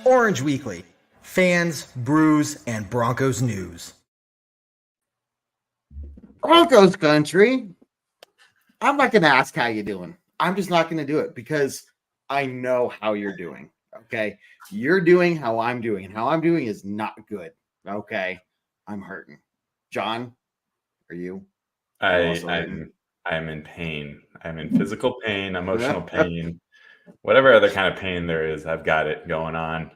Orange Weekly, fans, brews, and Broncos news. Broncos country. I'm not going to ask how you're doing. I'm just not going to do it because I know how you're doing. Okay. You're doing how I'm doing, and how I'm doing is not good. Okay. I'm hurting. John, are you? I'm in pain. I'm in physical pain, emotional pain, whatever other kind of pain there is. I've got it going on.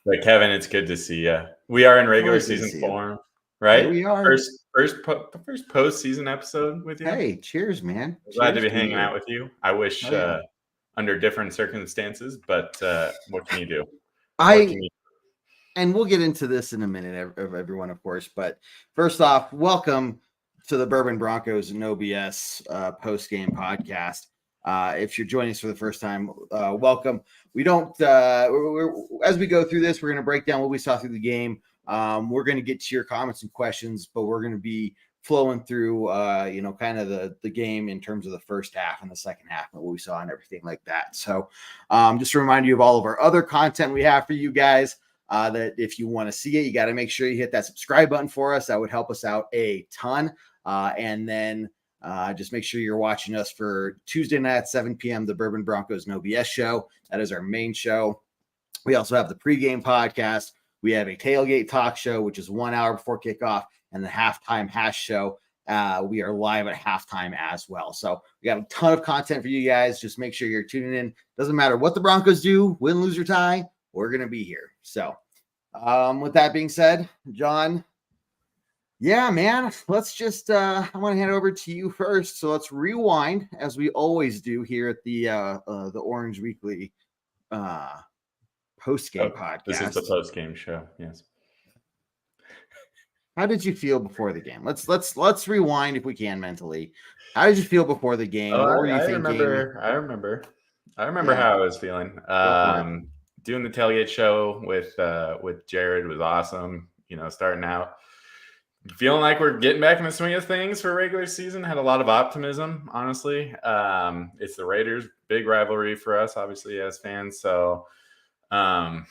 But Kevin, it's good to see you. We are in regular season form, right? Here we are. First postseason episode with you. Hey, cheers, man. Glad to be hanging out with you. I wish under different circumstances, but what can you do? And we'll get into this in a minute, everyone, of course. But first off, welcome to the Bourbon Broncos No BS post-game podcast. If you're joining us for the first time, welcome. We don't, as we go through this, we're going to break down what we saw through the game. We're going to get to your comments and questions, but we're going to be flowing through, kind of the game in terms of the first half and the second half and what we saw and everything like that. So just to remind you of all of our other content we have for you guys, that if you want to see it, you got to make sure you hit that subscribe button for us. That would help us out a ton. And then just make sure you're watching us for Tuesday night at 7 p.m., the Bourbon Broncos No BS show. That is our main show. We also have the pregame podcast. We have a tailgate talk show, which is 1 hour before kickoff, and the halftime hash show. We are live at halftime as well. So we got a ton of content for you guys. Just make sure you're tuning in. Doesn't matter what the Broncos do, win, lose, or tie, we're going to be here. So with that being said, John, yeah, man, let's just, I want to hand it over to you first. So let's rewind, as we always do here at the Orange Weekly post-game podcast. This is the post-game show, yes. How did you feel before the game? Let's rewind if we can mentally. How did you feel before the game? What were you thinking? I remember how I was feeling. Doing the tailgate show with Jared was awesome. Starting out, feeling like we're getting back in the swing of things for regular season. Had a lot of optimism, honestly. It's the Raiders' big rivalry for us, obviously, as fans. So I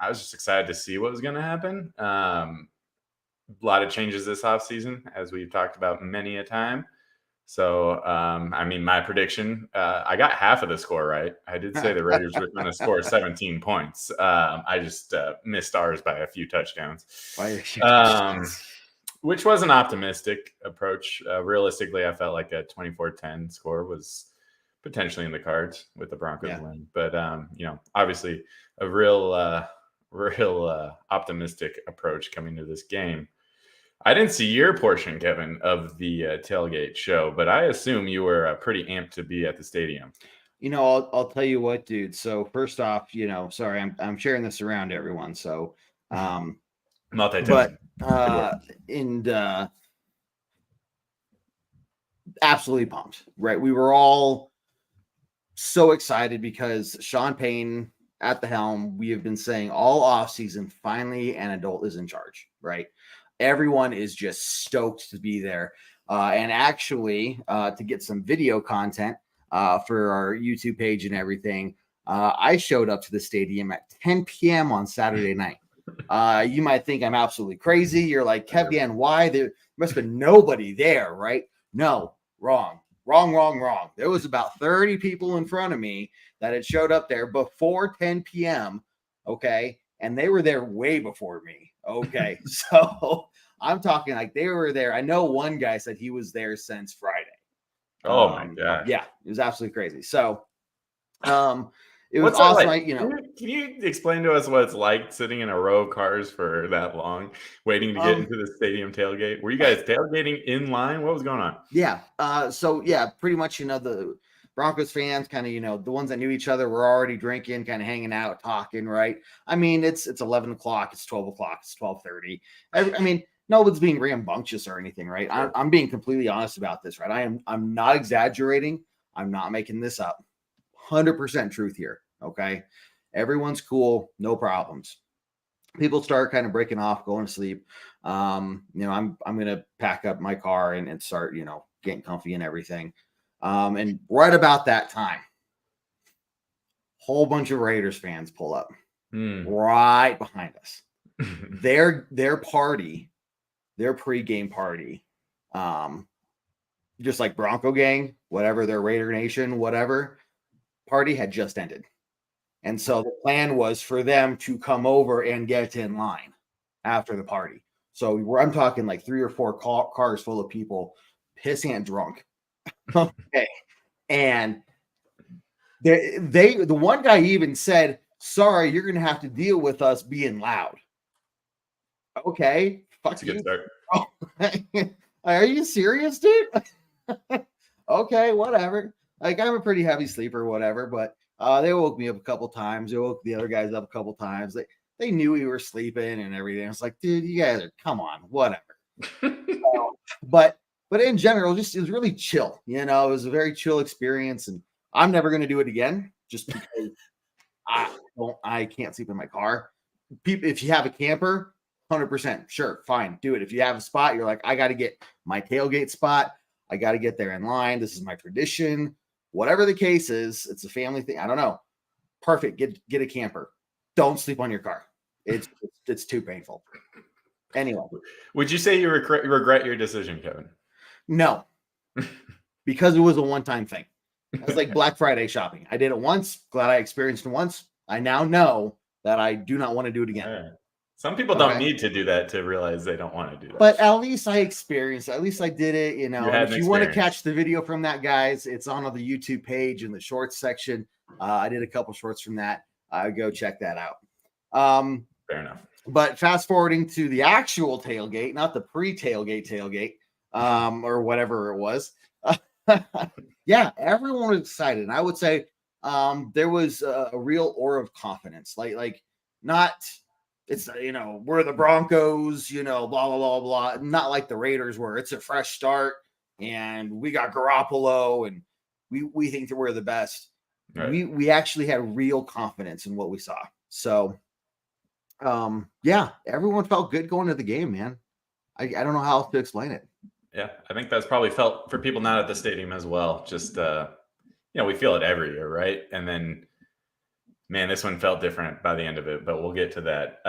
was just excited to see what was going to happen. A lot of changes this offseason, as we've talked about many a time. So, my prediction, I got half of the score right. I did say the Raiders were going to score 17 points. I just missed ours by a few touchdowns. Which was an optimistic approach. Realistically, I felt like a 24-10 score was potentially in the cards with the Broncos win. But, obviously a real optimistic approach coming to this game. I didn't see your portion, Kevin, of the tailgate show, but I assume you were pretty amped to be at the stadium. I'll tell you what, dude. So first off, sorry, I'm sharing this around to everyone. So, multitasking. But absolutely pumped, right? We were all so excited because Sean Payton at the helm. We have been saying all offseason, finally an adult is in charge, right? Everyone is just stoked to be there. And actually, to get some video content for our YouTube page and everything, I showed up to the stadium at 10 p.m. on Saturday night. You might think I'm absolutely crazy. You're like, Kevin, why? There must have been nobody there, right? No, wrong. There was about 30 people in front of me that had showed up there before 10 p.m., okay? And they were there way before me, okay? So I'm talking like they were there. I know one guy said he was there since Friday. Oh, my God. Yeah, it was absolutely crazy. So it was awesome. Like? Can you explain to us what it's like sitting in a row of cars for that long, waiting to get into the stadium tailgate? Were you guys tailgating in line? What was going on? Yeah. Pretty much, the Broncos fans kind of, the ones that knew each other were already drinking, kind of hanging out, talking, right? I mean, it's 11 o'clock, it's 12 o'clock, it's 12:30. I mean, no one's being rambunctious or anything, right? Sure. I'm being completely honest about this, right? I'm not exaggerating. I'm not making this up. 100% truth here. Okay. Everyone's cool. No problems. People start kind of breaking off, going to sleep. I'm going to pack up my car and start, getting comfy and everything. And right about that time, whole bunch of Raiders fans pull up. right behind us. Their party, their pregame party, just like Bronco gang, whatever, their Raider Nation, whatever, party had just ended. And so the plan was for them to come over and get in line after the party. So I'm talking like 3 or 4 cars full of people pissing and drunk. Okay. And the one guy even said, sorry, you're going to have to deal with us being loud. Okay. Fuck you. Oh, are you serious, dude? Okay, whatever. Like, I'm a pretty heavy sleeper, whatever, but they woke me up a couple times. They woke the other guys up a couple times. They knew we were sleeping and everything. It's like, dude, you guys are, come on, whatever. But in general, just it was really chill. You know, it was a very chill experience, and I'm never going to do it again just because I can't sleep in my car. People, if you have a camper, 100%, sure, fine, do it. If you have a spot, you're like, I got to get my tailgate spot. I got to get there in line. This is my tradition. Whatever the case is, it's a family thing. I don't know. Perfect. Get a camper. Don't sleep on your car. It's too painful. Anyway. Would you say you regret your decision, Kevin? No, because it was a one-time thing. It's like Black Friday shopping. I did it once. Glad I experienced it once. I now know that I do not want to do it again. Right. Some people don't need to do that to realize they don't want to do that. But at least I experienced it. At least I did it. You know, if you want to catch the video from that, guys, it's on the YouTube page in the shorts section. I did a couple shorts from that. Go check that out. Fair enough. But fast forwarding to the actual tailgate, not the tailgate, or whatever it was. Yeah, everyone was excited. And I would say there was a real aura of confidence. Like not, it's, you know, we're the Broncos, you know, blah, blah, blah, blah. Not like the Raiders where it's a fresh start and we got Garoppolo and we think that we're the best. Right. We actually had real confidence in what we saw. So, yeah, everyone felt good going to the game, man. I don't know how else to explain it. Yeah, I think that's probably felt for people not at the stadium as well. Just, you know, we feel it every year, right? And then, man, this one felt different by the end of it, but we'll get to that.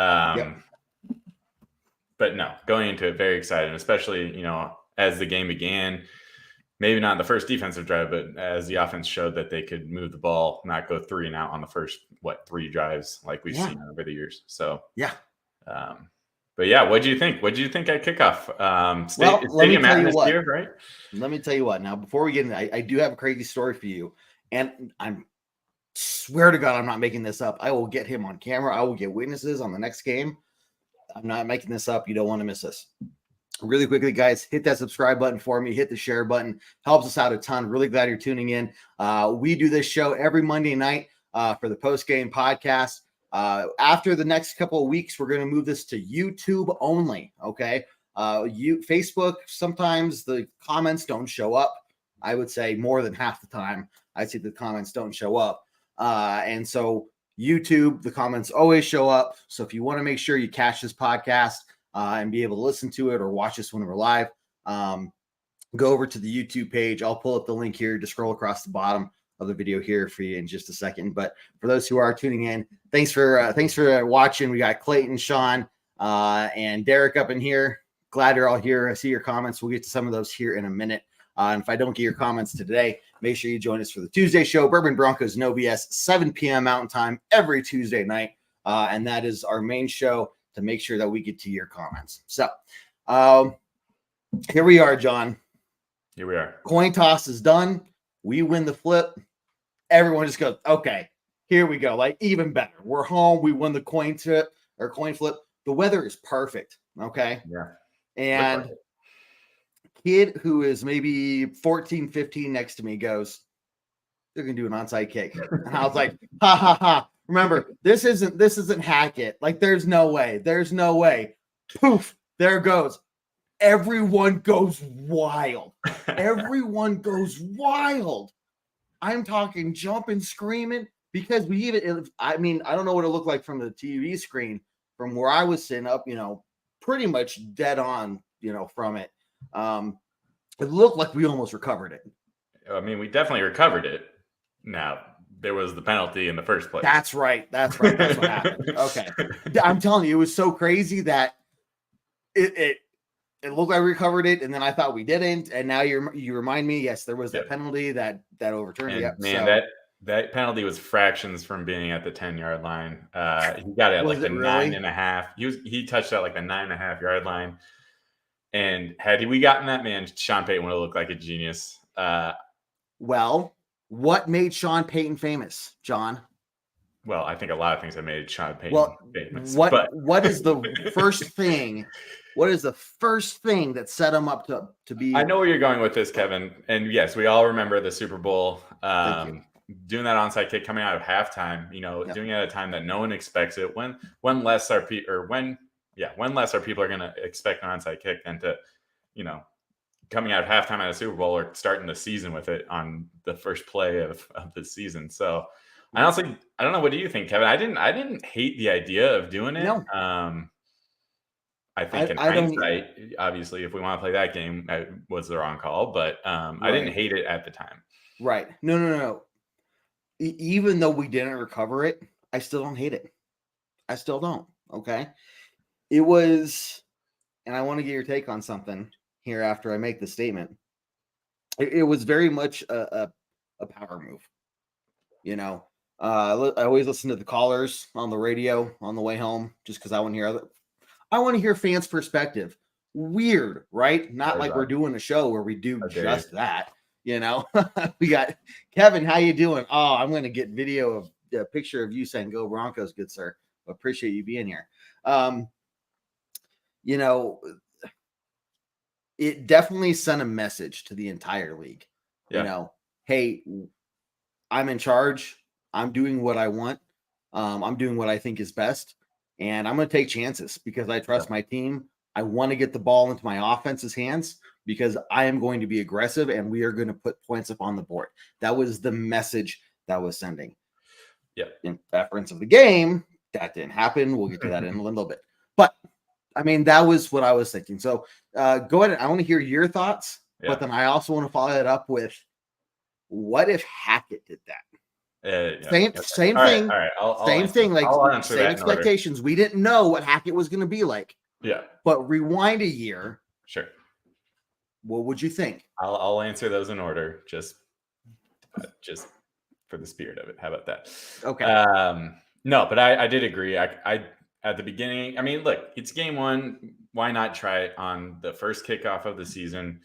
But no, going into it, very excited, especially, you know, as the game began, maybe not the first defensive drive, but as the offense showed that they could move the ball, not go 3 and out on the first, 3 drives like we've seen over the years. So, yeah. But yeah, what do you think? What did you think at kickoff? Stadium atmosphere, right? Let me tell you what. Now, before we get into, I do have a crazy story for you, and I'm swear to God, I'm not making this up. I will get him on camera. I will get witnesses on the next game. I'm not making this up. You don't want to miss this. Really quickly, guys, hit that subscribe button for me. Hit the share button. Helps us out a ton. Really glad you're tuning in. We do this show every Monday night for the post-game podcast. After the next couple of weeks, we're going to move this to YouTube only. Okay. Facebook, sometimes the comments don't show up. I would say more than half the time, I see the comments don't show up. And so YouTube, the comments always show up. So if you want to make sure you catch this podcast and be able to listen to it or watch this when we're live, go over to the YouTube page. I'll pull up the link here to scroll across the bottom of the video here for you in just a second. But for those who are tuning in, thanks for watching. We got Clayton, Sean, and Derek up in here. Glad you're all here. I see your comments. We'll get to some of those here in a minute. And if I don't get your comments today, make sure you join us for the Tuesday show, Bourbon Broncos No BS, 7 p.m. Mountain Time every Tuesday night. And that is our main show to make sure that we get to your comments. So here we are, John. Here we are. Coin toss is done. We win the flip. Everyone just goes, okay, here we go. Like, even better. We're home. We won the coin flip. The weather is perfect. Okay. Yeah. And kid who is maybe 14, 15 next to me goes, they're going to do an onside kick. And I was like, ha, ha, ha. Remember, this isn't Hackett. Like, there's no way. There's no way. Poof. There it goes. Everyone goes wild. Everyone goes wild. I'm talking jumping, screaming, because I don't know what it looked like from the TV screen from where I was sitting up, pretty much dead on, from it. It looked like we almost recovered it. I mean, we definitely recovered it. Now, there was the penalty in the first place. That's right. That's what happened. Okay. I'm telling you, it was so crazy that it looked like we recovered it, and then I thought we didn't. And now you remind me, yes, there was that penalty that overturned it. Yep. Man, that penalty was fractions from being at the 10-yard line. He got it at like the 9.5. He touched out like the 9.5-yard line. And had we gotten that, man, Sean Payton would have looked like a genius. Well, what made Sean Payton famous, John? Well, I think a lot of things have made Sean Payton famous. What is the first thing? What is the first thing that set him up to be? I know where you're going with this, Kevin. And yes, we all remember the Super Bowl. Doing that onside kick coming out of halftime, doing it at a time that no one expects it. When less are people are going to expect an onside kick than to, coming out of halftime at a Super Bowl or starting the season with it on the first play of the season. So I don't know. What do you think, Kevin? I didn't hate the idea of doing it. No. I think in hindsight, obviously, if we want to play that game, it was the wrong call, but I didn't hate it at the time. Right. No. Even though we didn't recover it, I still don't hate it. I still don't. Okay. It was, and I want to get your take on something here after I make the statement. It was very much a power move. I always listen to the callers on the radio on the way home just because I want to hear fans' perspective. Weird, right? Not like we're doing a show where we do just that. We got Kevin. How you doing? Oh, I'm going to get a picture of you saying "Go Broncos," good sir. Appreciate you being here. It definitely sent a message to the entire league. Yeah. Hey, I'm in charge. I'm doing what I want. I'm doing what I think is best, and I'm going to take chances because I trust my team. I want to get the ball into my offense's hands because I am going to be aggressive and we are going to put points up on the board. That was the message that was sending. Yeah. In reference of the game, that didn't happen. We'll get to that in a little bit. But, that was what I was thinking. So go ahead. I want to hear your thoughts, but then I also want to follow it up with what if Hackett did that? Same thing. All right. Same thing. Like same expectations. We didn't know what Hackett was going to be like. Yeah. But rewind a year. Sure. What would you think? I'll answer those in order, just for the spirit of it. How about that? Okay. No, but I did agree. I at the beginning. Look, it's game one. Why not try it on the first kickoff of the season?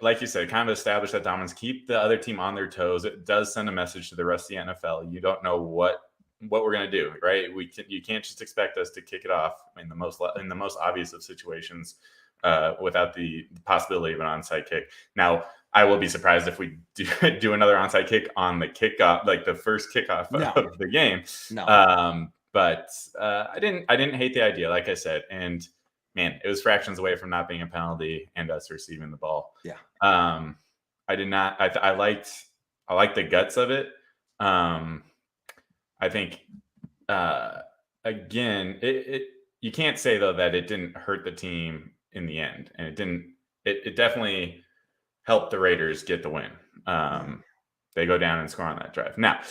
Like you said, kind of establish that dominance, keep the other team on their toes. It does send a message to the rest of the NFL. You don't know what we're going to do, right? You can't just expect us to kick it off in the most obvious of situations without the possibility of an onside kick. Now, I will be surprised if we do another onside kick on the kickoff, like the first kickoff of the game. No. But I didn't hate the idea, like I said, and man, it was fractions away from not being a penalty and us receiving the ball. Yeah. I did not. I liked the guts of it. I think again, you can't say though that it didn't hurt the team in the end, and it didn't. It definitely helped the Raiders get the win. They go down and score on that drive. Now,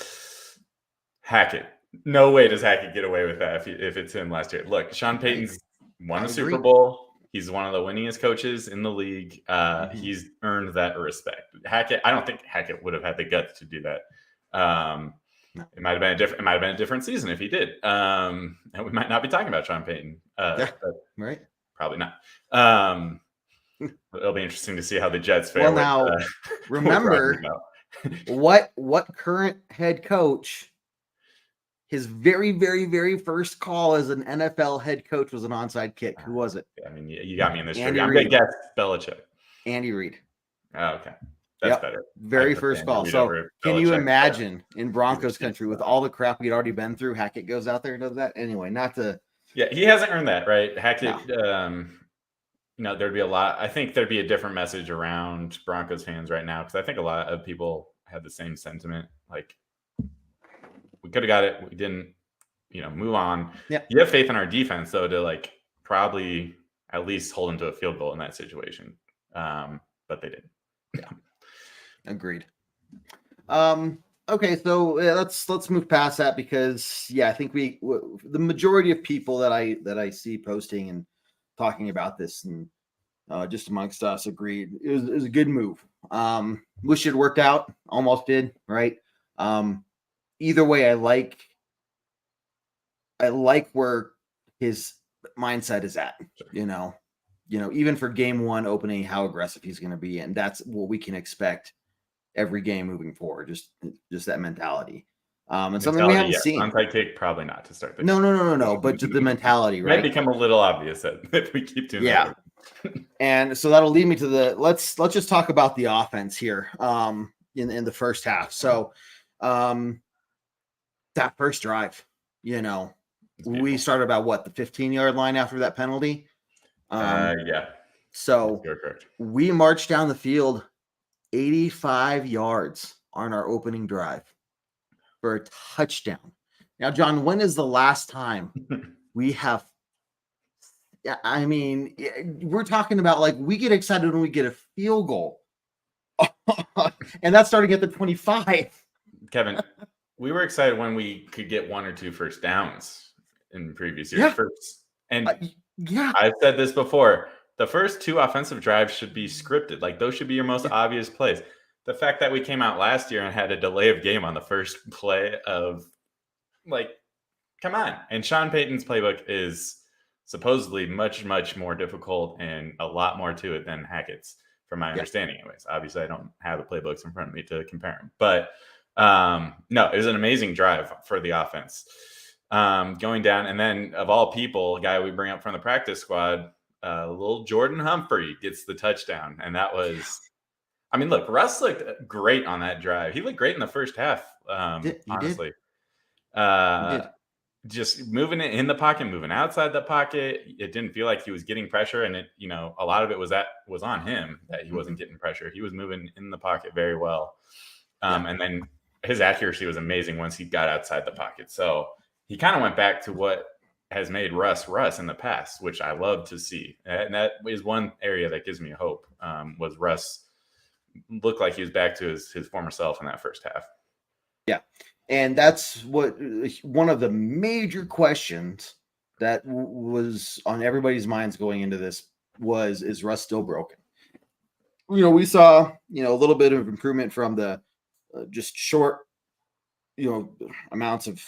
Hackett. No way does Hackett get away with that if it's him last year. Look, Sean Payton's won a Super Bowl. He's one of the winningest coaches in the league. He's earned that respect. Hackett, I don't think Hackett would have had the guts to do that. It might have been a different season if he did. And we might not be talking about Sean Payton. Right. Probably not. It'll be interesting to see how the Jets fare. Well, now remember what current head coach. His very, very, very first call as an NFL head coach was an onside kick. Who was it? You got me in this trivia. I'm going to guess Belichick. Andy Reid. Oh, okay. That's better. Very first call. So can you imagine in Broncos country with all the crap we'd already been through, Hackett goes out there and does that? Anyway, Yeah, he hasn't earned that, right? Hackett, there'd be a lot. I think there'd be a different message around Broncos fans right now because I think a lot of people had the same sentiment. Like, we could have got it. We didn't, move on. Yeah. You have faith in our defense, though, to probably at least hold them to a field goal in that situation. But they didn't. Yeah. Agreed. Okay, so let's move past that because I think the majority of people that I see posting and talking about this and just amongst us agreed it was a good move. Wish it worked out, almost did, right? Either way, I like where his mindset is at. Even for game one opening, how aggressive he's going to be, and that's what we can expect every game moving forward. Just that mentality. And something we haven't seen. Onside kick, probably not to start the game. No. But just the mentality, right? Might become a little obvious if we keep doing that. And so that'll lead me to let's just talk about the offense here. In the first half. So, that first drive, we started about the 15-yard line after that penalty. So we marched down the field 85 yards on our opening drive for a touchdown. Now, John, when is the last time we have? I mean, we're talking about we get excited when we get a field goal, and that's starting at the 25. Kevin, we were excited when we could get 1 or 2 first downs in previous years. I've said this before. The first 2 offensive drives should be scripted. Those should be your most obvious plays. The fact that we came out last year and had a delay of game on the first play of come on. And Sean Payton's playbook is supposedly much, much more difficult and a lot more to it than Hackett's, from my understanding anyways. Obviously, I don't have the playbooks in front of me to compare them. But no, it was an amazing drive for the offense. Going down, and then of all people, a guy we bring up from the practice squad, little Jordan Humphrey gets the touchdown. And that was, look, Russ looked great on that drive. He looked great in the first half, honestly. He did. Just moving it in the pocket, moving outside the pocket. It didn't feel like he was getting pressure. And a lot of it was on him that he wasn't getting pressure. He was moving in the pocket very well. And then his accuracy was amazing once he got outside the pocket. So he kind of went back to what has made Russ in the past, which I love to see. And that is one area that gives me hope, was Russ looked like he was back to his former self in that first half. Yeah. And that's one of the major questions that was on everybody's minds going into this was, is Russ still broken? We saw, a little bit of improvement from the just short, amounts of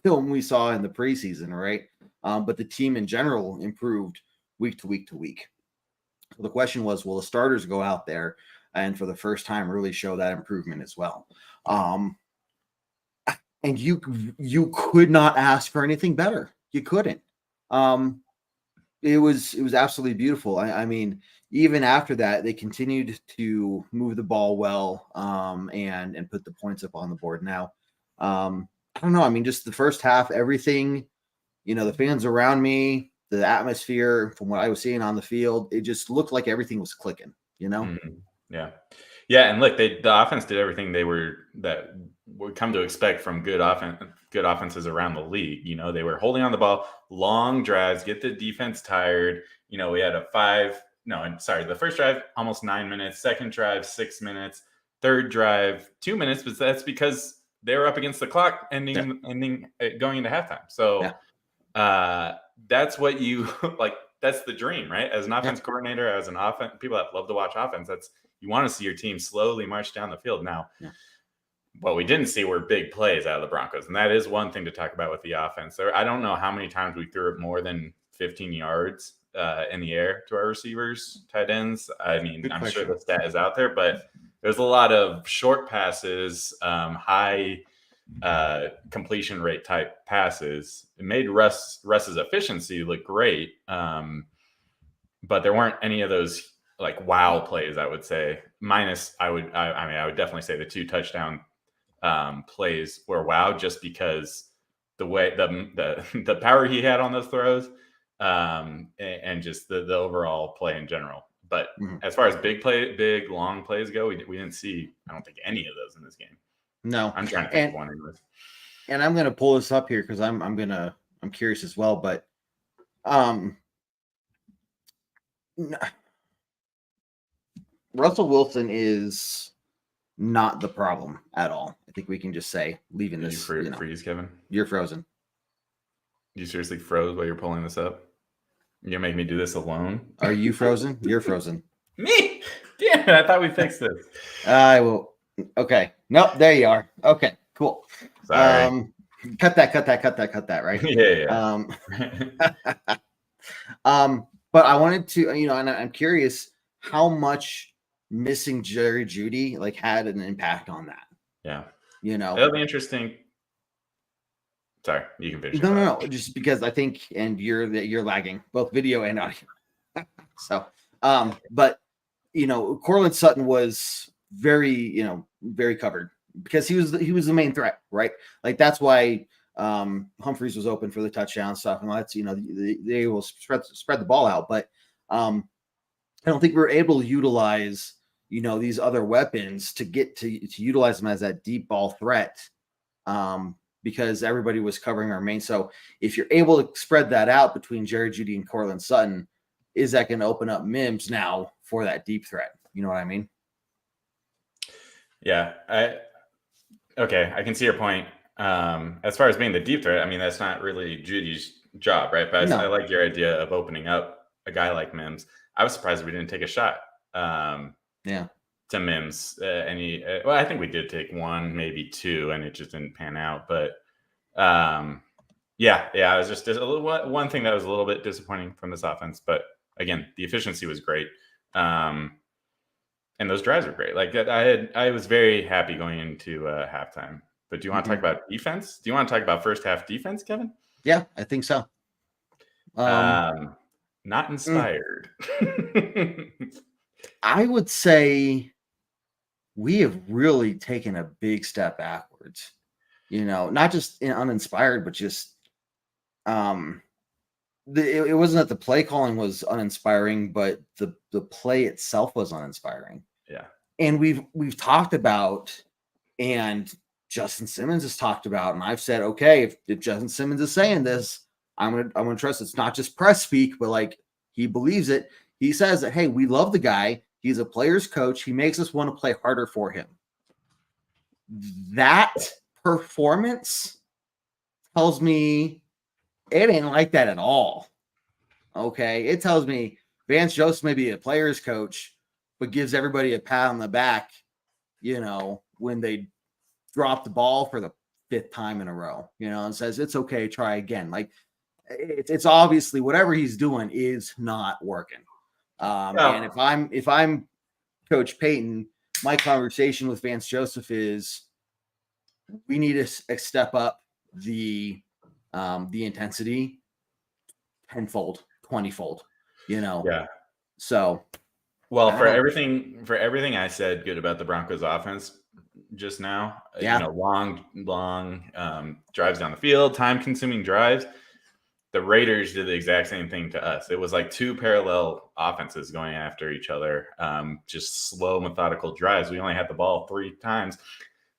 film we saw in the preseason, right? But the team in general improved week to week to week. So the question was, will the starters go out there and for the first time really show that improvement as well? And you could not ask for anything better. You couldn't. It was absolutely beautiful. I mean, even after that, they continued to move the ball well, and put the points up on the board. Now, I don't know. Just the first half, everything, the fans around me, the atmosphere, from what I was seeing on the field, it just looked like everything was clicking. Mm-hmm. Yeah, and look, the offense did everything that would come to expect from good offenses around the league. They were holding on the ball, long drives, get the defense tired. We had the first drive almost 9 minutes, second drive 6 minutes, third drive 2 minutes, but that's because they were up against the clock ending going into halftime. So that's what you like. That's the dream, right? As an offense coordinator, as an offense, people that love to watch offense, you want to see your team slowly march down the field. Now, what we didn't see were big plays out of the Broncos, and that is one thing to talk about with the offense. I don't know how many times we threw it more than 15 yards in the air to our receivers, tight ends. I'm sure the stat is out there, but there's a lot of short passes, high completion rate type passes. It made Russ's efficiency look great, but there weren't any of those wow plays, I would say. Minus, I would definitely say the 2 touchdown plays were wow, just because the way the power he had on those throws, and just the overall play in general. But as far as big long plays go, we didn't see, I don't think, any of those in this game. No, I'm trying to think of one anyways. And I'm going to pull this up here because I'm curious as well. But Russell Wilson is not the problem at all. I think we can just say leaving Did this. you freeze, Kevin? You're frozen. You seriously froze while you're pulling this up? You're gonna make me do this alone? Are you frozen? You're frozen. Me? Damn it, I thought we fixed this. I will. Okay. Nope. There you are. Okay. Cool. Sorry. Cut that. Right. Yeah. But I wanted to, and I'm curious how much missing Jerry Jeudy like had an impact on that. Yeah. That'll be interesting. Sorry, you can finish. No. Just because I think, and you're lagging both video and audio. So, but Cortland Sutton was very covered because he was the main threat, right? Like that's why Humphreys was open for the touchdown stuff, and that's they will spread the ball out, but I don't think we're able to utilize these other weapons to get to utilize them as that deep ball threat because everybody was covering our main. So if you're able to spread that out between Jerry Jeudy and Cortland Sutton, is that going to open up Mims now for that deep threat? You know what I mean? Yeah, I can see your point. As far as being the deep threat, I mean, that's not really Judy's job, right? But I like your idea of opening up a guy like Mims. I was surprised we didn't take a shot. To Mims. I think we did take one, maybe two, and it just didn't pan out. But it was just one thing that was a little bit disappointing from this offense. But again, the efficiency was great. And those drives were great. Like I was very happy going into halftime. But do you want to talk about defense? Do you want to talk about first half defense, Kevin? Yeah, I think so. Not inspired. I would say we have really taken a big step backwards. Not just uninspired, but just it wasn't that the play calling was uninspiring, but the play itself was uninspiring. Yeah. And we've talked about, and Justin Simmons has talked about, and I've said, okay, if Justin Simmons is saying this, I'm gonna trust it's not just press speak, but like he believes it. He says that, hey, we love the guy. He's a player's coach. He makes us want to play harder for him. That performance tells me it ain't like that at all. Okay. It tells me Vance Joseph may be a player's coach, but gives everybody a pat on the back, when they drop the ball for the 5th time in a row, and says, it's okay, try again. Like it's obviously whatever he's doing is not working. And if I'm Coach Payton, my conversation with Vance Joseph is we need to step up the intensity 10-fold, 20-fold, Yeah. So, well, for everything I said good about the Broncos offense just now, long drives down the field, time-consuming drives. The Raiders did the exact same thing to us. It was like 2 parallel offenses going after each other, just slow, methodical drives. We only had the ball 3 times.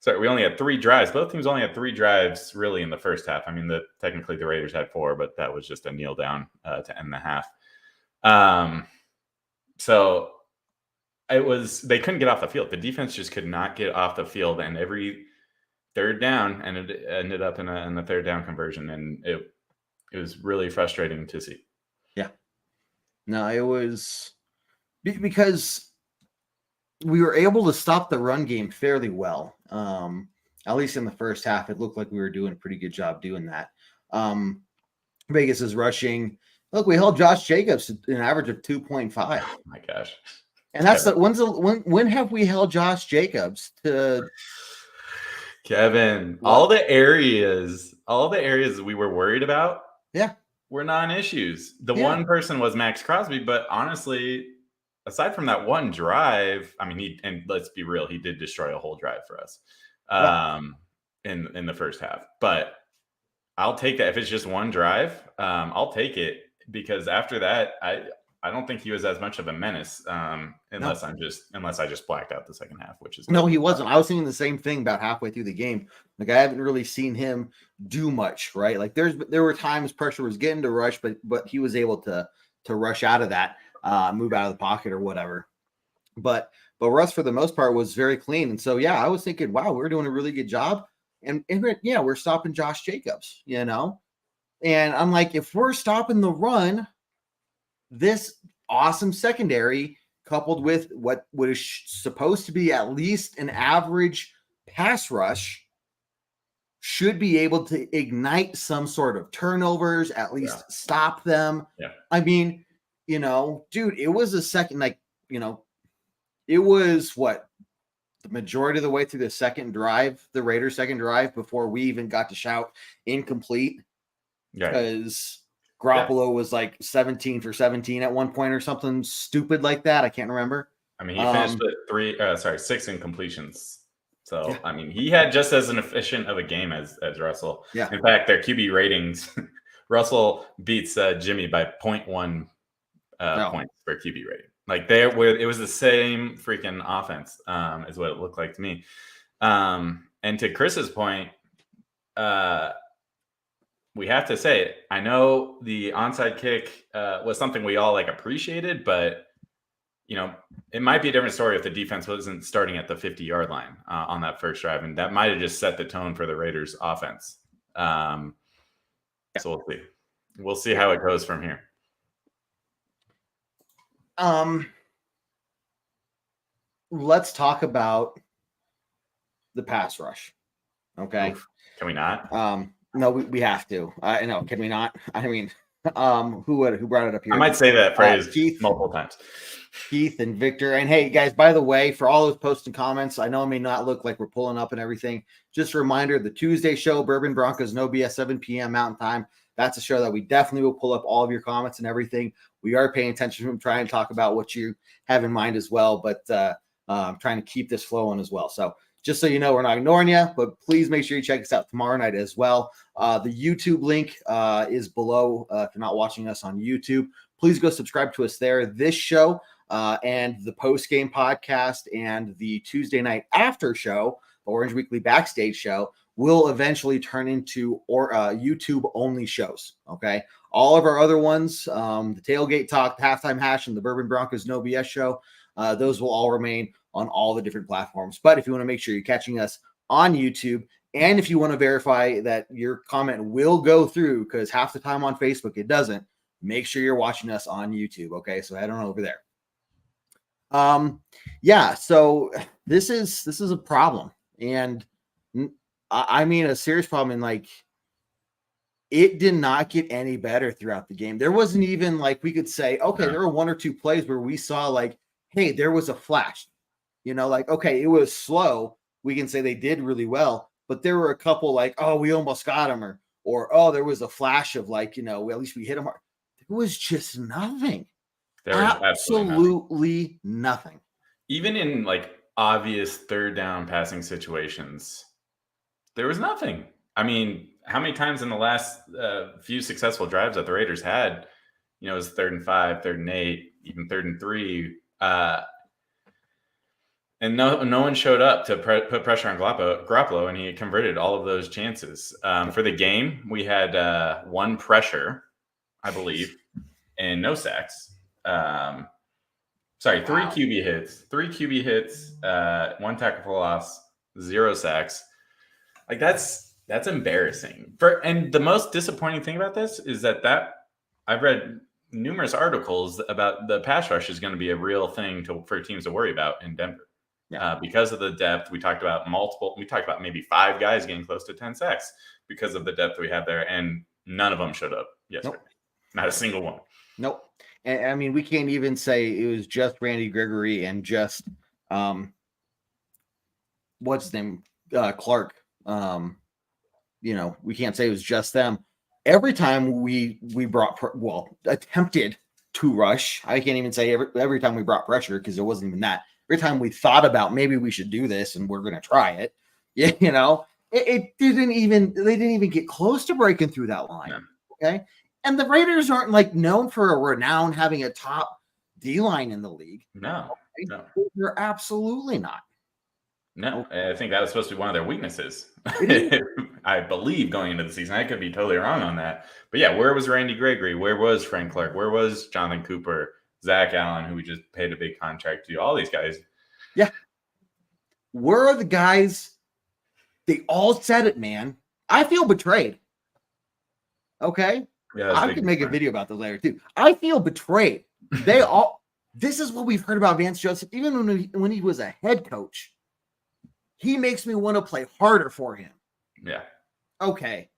Sorry, we only had 3 drives. Both teams only had 3 drives really in the first half. I mean, technically the Raiders had 4, but that was just a kneel down to end the half. So they couldn't get off the field. The defense just could not get off the field, and every third down, and it ended up in a third down conversion, and it was really frustrating to see. Yeah. No, it was because we were able to stop the run game fairly well. At least in the first half, it looked like we were doing a pretty good job doing that. Vegas is rushing. Look, we held Josh Jacobs to an average of 2.5. Oh my gosh. And that's when have we held Josh Jacobs to Kevin, all the areas we were worried about, yeah, were non-issues. The one person was Max Crosby, but honestly, aside from that one drive, I mean, and let's be real, he did destroy a whole drive for us in the first half. But I'll take that if it's just one drive. I'll take it because after that, I don't think he was as much of a menace unless I just blacked out the second half, which is no, he wasn't. I was thinking the same thing about halfway through the game. Like I haven't really seen him do much, right? Like there were times pressure was getting to Rush, but he was able to rush out of that, move out of the pocket or whatever. But Russ, for the most part, was very clean. And so, yeah, I was thinking, wow, we're doing a really good job. And we're stopping Josh Jacobs, And I'm like, if we're stopping the run, this awesome secondary coupled with what is supposed to be at least an average pass rush should be able to ignite some sort of turnovers, at least stop them. Yeah. I mean, dude, it was a second, it was what, the majority of the way through the second drive, the Raiders' second drive, before we even got to shout incomplete. Because Garoppolo was like 17 for 17 at one point or something stupid like that. I can't remember. I mean, he finished with 6 incompletions. So, I mean, he had just as an efficient of a game as Russell. Yeah. In fact, their QB ratings, Russell beats Jimmy by 0.1 points per QB rating. Like it was the same freaking offense, is what it looked like to me. And to Chris's point, we have to say it. I know the onside kick was something we all appreciated, but it might be a different story if the defense wasn't starting at the 50-yard line on that first drive, and that might have just set the tone for the Raiders' offense. So we'll see. We'll see how it goes from here. Let's talk about the pass rush. Okay. Oof. Can we not? No, we have to. I know. Can we not? I mean, who brought it up here? I might say that phrase multiple times. Keith and Victor. And hey, guys, by the way, for all those posts and comments, I know it may not look like we're pulling up and everything. Just a reminder, the Tuesday show, Bourbon Broncos, No BS, 7 p.m. Mountain Time. That's a show that we definitely will pull up all of your comments and everything. We are paying attention to them, trying to talk about what you have in mind as well, but I'm trying to keep this flowing as well. So just so you know, we're not ignoring you, but please make sure you check us out tomorrow night as well. The YouTube link is below. If you're not watching us on YouTube, please go subscribe to us there. This show and the post-game podcast and the Tuesday night after show, the Orange Weekly Backstage show, will eventually turn into YouTube-only shows, okay? All of our other ones, the Tailgate Talk, the Halftime Hash, and the Bourbon Broncos No BS show, those will all remain on all the different platforms. But if you want to make sure you're catching us on YouTube, and if you want to verify that your comment will go through, because half the time on Facebook it doesn't, make sure you're watching us on YouTube, okay? So head on over there. So this is a problem, and I mean a serious problem. And it did not get any better throughout the game. There wasn't even we could say, okay, there were one or two plays where we saw hey, there was a flash, okay, it was slow. We can say they did really well, but there were a couple oh, we almost got him, or oh, there was a flash of at least we hit him hard. There was just nothing. There was absolutely nothing. Even in obvious third down passing situations, there was nothing. I mean, how many times in the last few successful drives that the Raiders had, it was 3rd and 5, 3rd and 8, even 3rd and 3, and no one showed up to put pressure on Garoppolo, and he converted all of those chances. For the game, we had one pressure, I believe, and no sacks. 3 QB hits, 1 tackle for loss, 0 sacks. That's embarrassing. And the most disappointing thing about this is that I've read numerous articles about the pass rush is going to be a real thing for teams to worry about in Denver. Yeah. Because of the depth. We talked about maybe 5 guys getting close to 10 sacks because of the depth we have there, and none of them showed up yesterday. Nope. Not a single one. Nope. And I mean, we can't even say it was just Randy Gregory and just what's his name, Clark. We can't say it was just them. Every time we attempted to rush, I can't even say every time we brought pressure, because it wasn't even that. Every time we thought about maybe we should do this and we're going to try it, it didn't even get close to breaking through that line. No. Okay. And the Raiders aren't known for a renown having a top D-line in the league. No. They're absolutely not. No, I think that was supposed to be one of their weaknesses. I believe going into the season. I could be totally wrong on that. But yeah, where was Randy Gregory? Where was Frank Clark? Where was Jonathan Cooper? Zach Allen, who we just paid a big contract to, all these guys. Yeah. Where are the guys? They all said it, man. I feel betrayed. Okay. Yeah, I can make a video about this later too. I feel betrayed. They all, this is what we've heard about Vance Joseph. Even when he was a head coach, he makes me want to play harder for him. Yeah. Okay.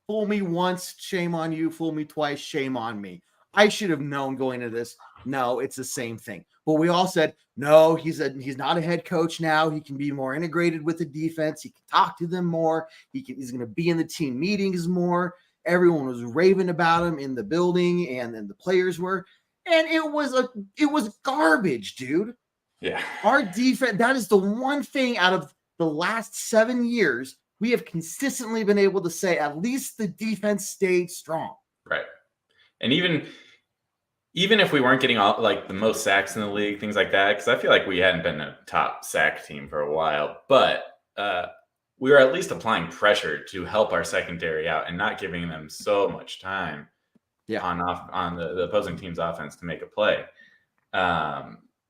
Fool me once, shame on you. Fool me twice, shame on me. I should have known going into this. No, it's the same thing. But we all said, no, he's not a head coach now. He can be more integrated with the defense. He can talk to them more. He's going to be in the team meetings more. Everyone was raving about him in the building, and then the players were. And it was garbage, dude. Yeah. Our defense, that is the one thing out of the last 7 years we have consistently been able to say at least the defense stayed strong. Right. And even if we weren't getting all like the most sacks in the league, things like that, because I feel like we hadn't been a top sack team for a while, but we were at least applying pressure to help our secondary out and not giving them so much time on the opposing team's offense to make a play.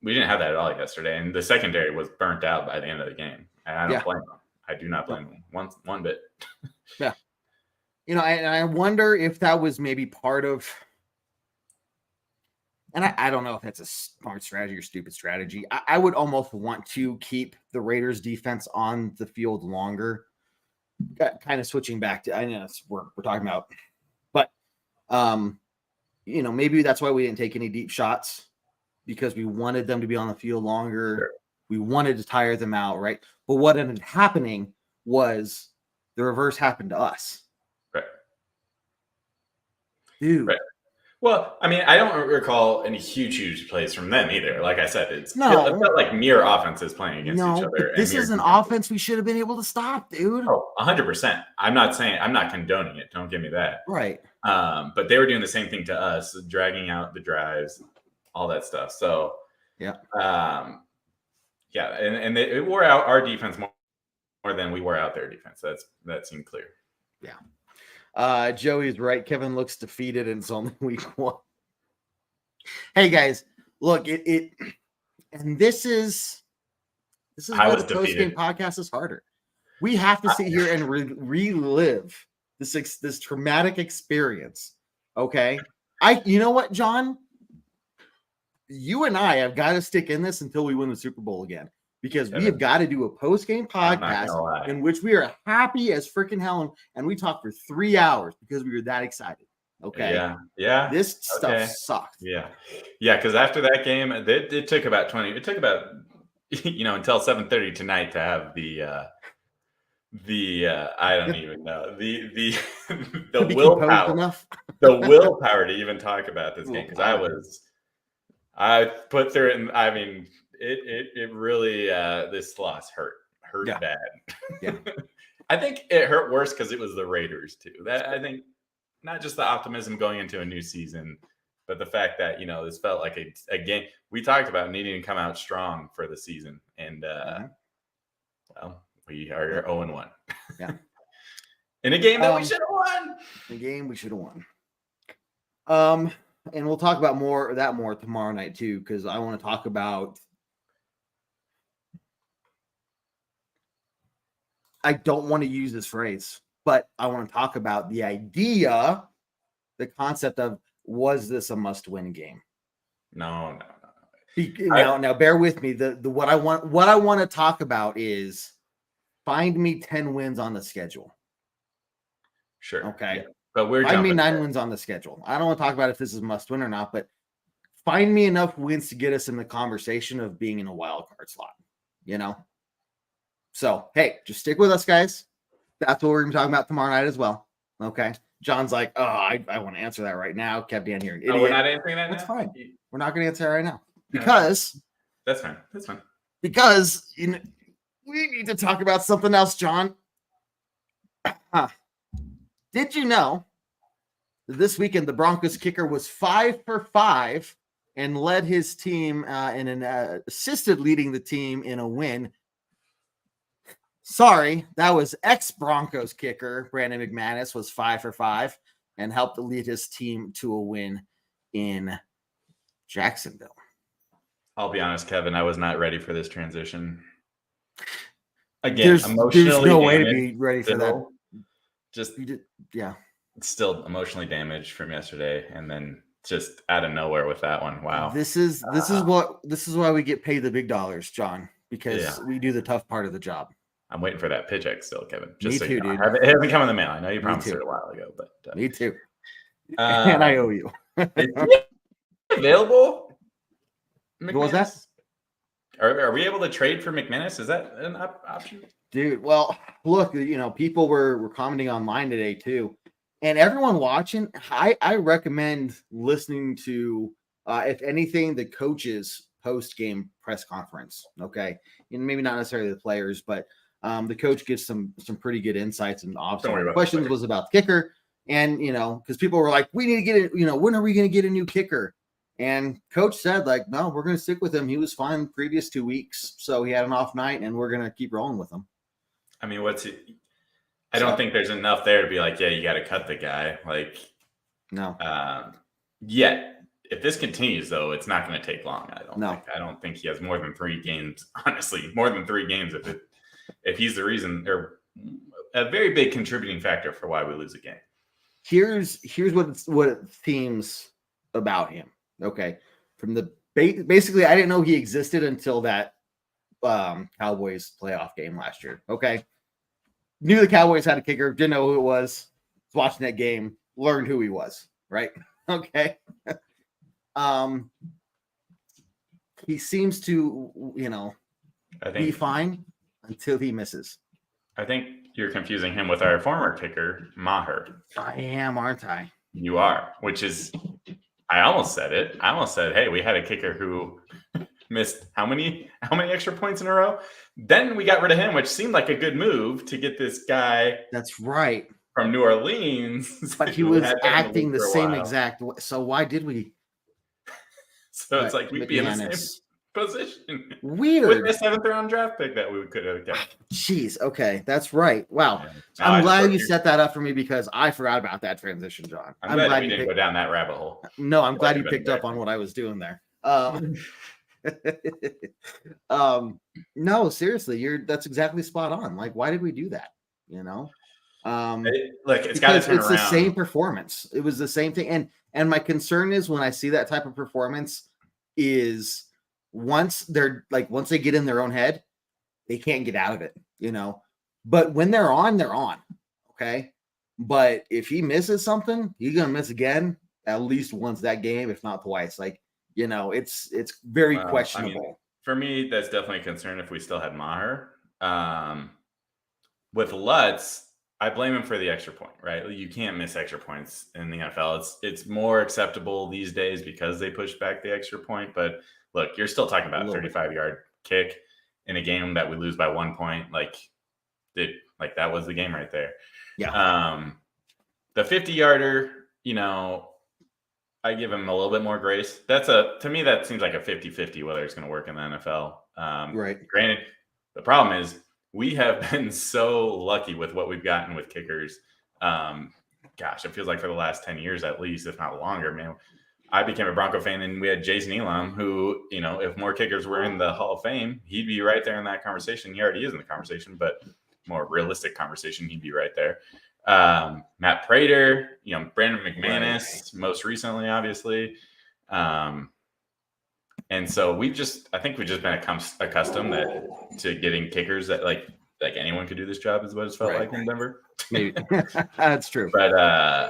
We didn't have that at all yesterday, and the secondary was burnt out by the end of the game. And I don't blame them. I do not blame them one bit. Yeah. And I wonder if that was maybe part of, and I don't know if that's a smart strategy or stupid strategy. I would almost want to keep the Raiders defense on the field longer. Kind of switching back to, I know that's we're talking about, but maybe that's why we didn't take any deep shots, because we wanted them to be on the field longer. Sure. We wanted to tire them out, right? But what ended up happening was the reverse happened to us. Right. Dude. Right. Well, I mean, I don't recall any huge plays from them either. Like I said, it felt like mere offenses playing against each other. This is an offense we should have been able to stop, dude. Oh, 100%. I'm not condoning it. Don't give me that. Right. But they were doing the same thing to us, dragging out the drives, all that stuff. So, yeah. And it wore out our defense more than we wore out their defense. That seemed clear. Yeah. Joey's right. Kevin looks defeated, and it's only week 1. Hey guys, look, and this is why the post-game podcast is harder. We have to sit here and relive this traumatic experience. Okay. You know what, John? You and I have got to stick in this until we win the Super Bowl again, because we have got to do a post-game podcast in which we are happy as freaking hell, and we talk for 3 hours because we were that excited. Okay. Yeah. This stuff sucked. Yeah. Because after that game, it took about until 7:30 tonight to have the I don't even know the willpower to even talk about this game, because I put through it, and I mean it really this loss hurt bad. Yeah. I think it hurt worse because it was the Raiders too. That I think not just the optimism going into a new season, but the fact that this felt like a game. We talked about needing to come out strong for the season, and well, we are 0-1. Yeah. In a game that we should have won. A game we should have won. And we'll talk about more tomorrow night too, because I want to talk about. I don't want to use this phrase, but I want to talk about the idea, the concept of, was this a must-win game? No. Now, bear with me. What I want to talk about is find me 10 wins on the schedule. Sure. Okay. Yeah. But we're find me 9 wins on the schedule. I don't want to talk about if this is must win or not, but find me enough wins to get us in the conversation of being in a wild card slot. So hey, just stick with us, guys. That's what we're gonna be talking about tomorrow night as well. Okay. John's like, oh, I want to answer that right now. Kept Dan here. Oh, we're not answering that. That's fine. We're not gonna answer that right now because that's fine. Because we need to talk about something else, John. Did you know that this weekend the Broncos kicker was 5 for 5 and led his team assisted leading the team in a win? Sorry, that was ex-Broncos kicker Brandon McManus was 5 for 5 and helped lead his team to a win in Jacksonville. I'll be honest, Kevin, I was not ready for this transition. Again, There's no way to be ready for that. Yeah. Still emotionally damaged from yesterday, and then just out of nowhere with that one. Wow. This is why we get paid the big dollars, John, because we do the tough part of the job. I'm waiting for that pitch X still, Kevin. Just Me too, dude. It hasn't come in the mail. I know you promised it a while ago, but me too. And I owe you. Available? McManus? What was that? Are we able to trade for McManus? Is that an option? Dude, well, look, people were commenting online today too. And everyone watching, I recommend listening to, if anything, the coaches post-game press conference, okay? And maybe not necessarily the players, but the coach gives some pretty good insights and observations. Questions was about the kicker. And, because people were like, we need to get it, when are we going to get a new kicker? And coach said, no, we're going to stick with him. He was fine the previous 2 weeks. So he had an off night, and we're going to keep rolling with him. I mean, I don't think there's enough there to be like, yeah, you got to cut the guy. No. Yet, if this continues, though, it's not going to take long. I don't think he has more than 3 games. Honestly, more than 3 games if he's the reason or a very big contributing factor for why we lose a game. Here's what it seems about him. Okay, from the basically, I didn't know he existed until that Cowboys playoff game last year. Okay, knew the Cowboys had a kicker, didn't know who it was watching that game, learned who he was. Right? Okay. He seems to, be fine until he misses. I think you're confusing him with our former kicker, Maher. I am, aren't I? You are, which is, I almost said it. I almost said, hey, we had a kicker who missed how many extra points in a row? Then we got rid of him, which seemed like a good move to get this guy. That's right. From New Orleans. But he was acting the same exact way. So why did we? So it's like we'd be in the same position. Weird. With the 7th round draft pick that we could have gotten. Jeez. Okay. That's right. Wow. So I'm glad you set that up for me because I forgot about that transition, John. I'm glad we didn't go down that rabbit hole. No, I'm glad you picked up on what I was doing there. No, seriously, that's exactly spot on. Why did we do that? It's got to turn around. The same performance. It was the same thing. And my concern is when I see that type of performance is once they get in their own head, they can't get out of it, but when they're on, they're on. Okay. But if he misses something, he's going to miss again, at least once that game, if not twice. It's very questionable. I mean, for me, that's definitely a concern if we still had Maher. With Lutz, I blame him for the extra point, right? You can't miss extra points in the NFL. It's more acceptable these days because they pushed back the extra point. But look, you're still talking about a 35-yard kick in a game that we lose by 1 point. That was the game right there. Yeah. The 50-yarder, I give him a little bit more grace. To me, that seems like a 50-50 whether it's going to work in the NFL. Right. Granted, the problem is we have been so lucky with what we've gotten with kickers. It feels like for the last 10 years at least, if not longer, man. I became a Bronco fan and we had Jason Elam, who, if more kickers were in the Hall of Fame, he'd be right there in that conversation. He already is in the conversation, but more realistic conversation, he'd be right there. Matt Prater, Brandon McManus, most recently, obviously. And so I think we've just been accustomed to getting kickers that like anyone could do this job is what it's felt like in Denver. Maybe that's true. But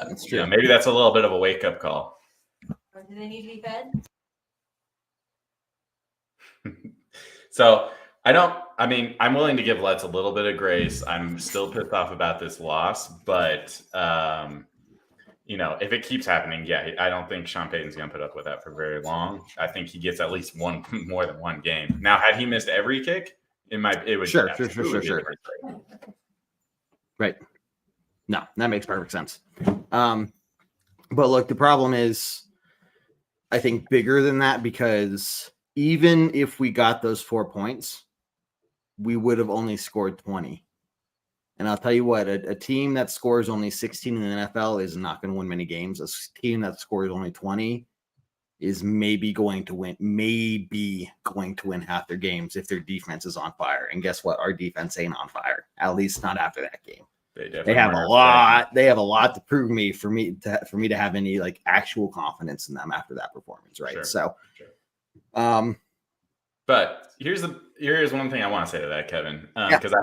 that's true. Maybe that's a little bit of a wake up call. Or do they need to be fed? So I'm willing to give Lutz a little bit of grace. I'm still pissed off about this loss, but if it keeps happening, I don't think Sean Payton's going to put up with that for very long. I think he gets at least more than one game. Now, had he missed every kick, it would sure. Right. No, that makes perfect sense. But look, the problem is, I think bigger than that, because even if we got those 4 points, we would have only scored 20. And I'll tell you what, a team that scores only 16 in the NFL is not going to win many games. A team that scores only 20 is maybe going to win half their games if their defense is on fire. And guess what? Our defense ain't on fire, at least not after that game. They have a lot. They have a lot to prove for me to have any like actual confidence in them after that performance, right? Sure. So, but here's one thing I want to say to that, Kevin, because I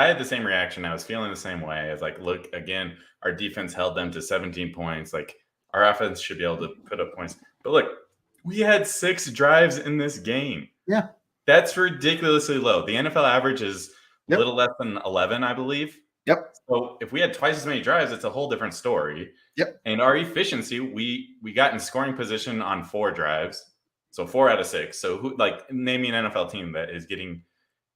had the same reaction. I was feeling the same way. I was like, look, again, our defense held them to 17 points. Like our offense should be able to put up points. But look, we had 6 drives in this game. Yeah, that's ridiculously low. The NFL average is a little less than 11, I believe. Yep. So if we had twice as many drives, it's a whole different story. Yep. And our efficiency, we got in scoring position on 4 drives. So 4 out of 6. So name me an NFL team that is getting